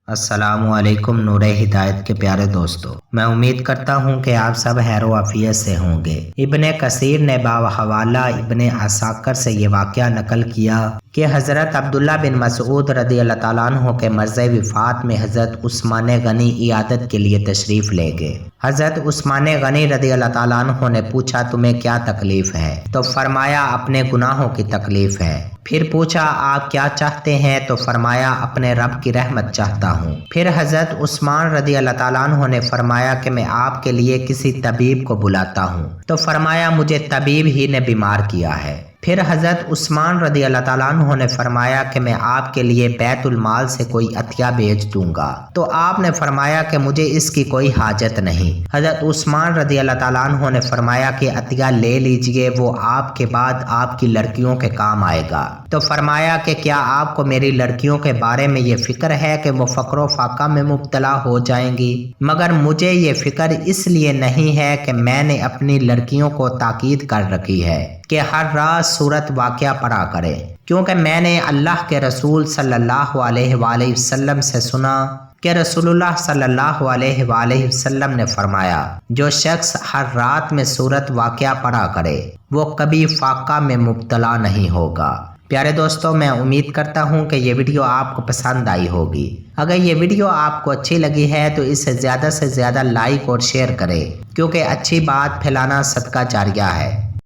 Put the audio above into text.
السلام علیکم نور ہدایت کے پیارے دوستو، میں امید کرتا ہوں کہ آپ سب خیر و عافیت سے ہوں گے۔ ابن کثیر نے باحوالہ ابن عساکر سے یہ واقعہ نقل کیا کہ حضرت عبداللہ بن مسعود رضی اللہ تعالیٰ عنہ کے مرض وفات میں حضرت عثمان غنی عیادت کے لیے تشریف لے گئے۔ حضرت عثمان غنی رضی اللہ تعالیٰ عنہ نے پوچھا تمہیں کیا تکلیف ہے؟ تو فرمایا اپنے گناہوں کی تکلیف ہے۔ پھر پوچھا آپ کیا چاہتے ہیں؟ تو فرمایا اپنے رب کی رحمت چاہتا ہوں۔ پھر حضرت عثمان رضی اللہ تعالیٰ عنہ نے فرمایا کہ میں آپ کے لیے کسی طبیب کو بلاتا ہوں۔ تو فرمایا مجھے طبیب ہی نے بیمار کیا ہے۔ پھر حضرت عثمان رضی اللہ تعالیٰ عنہ نے فرمایا کہ میں آپ کے لیے بیت المال سے کوئی عطیہ بھیج دوں گا۔ تو آپ نے فرمایا کہ مجھے اس کی کوئی حاجت نہیں۔ حضرت عثمان رضی اللہ تعالیٰ عنہ نے فرمایا کہ عطیہ لے لیجئے، وہ آپ کے بعد آپ کی لڑکیوں کے کام آئے گا۔ تو فرمایا کہ کیا آپ کو میری لڑکیوں کے بارے میں یہ فکر ہے کہ وہ فقر و فاقہ میں مبتلا ہو جائیں گی؟ مگر مجھے یہ فکر اس لیے نہیں ہے کہ میں نے اپنی لڑکیوں کو تاکید کر رکھی ہے کہ ہر رات سورت واقعہ پڑھا کرے، کیونکہ میں نے اللہ کے رسول صلی اللہ علیہ وآلہ وسلم سے سنا کہ رسول اللہ صلی اللہ علیہ وآلہ وسلم نے فرمایا جو شخص ہر رات میں سورت واقعہ پڑھا کرے وہ کبھی فاقہ میں مبتلا نہیں ہوگا۔ پیارے دوستوں، میں امید کرتا ہوں کہ یہ ویڈیو آپ کو پسند آئی ہوگی۔ اگر یہ ویڈیو آپ کو اچھی لگی ہے تو اسے زیادہ سے زیادہ لائک اور شیئر کریں، کیونکہ اچھی بات پھیلانا صدقہ جاریہ ہے۔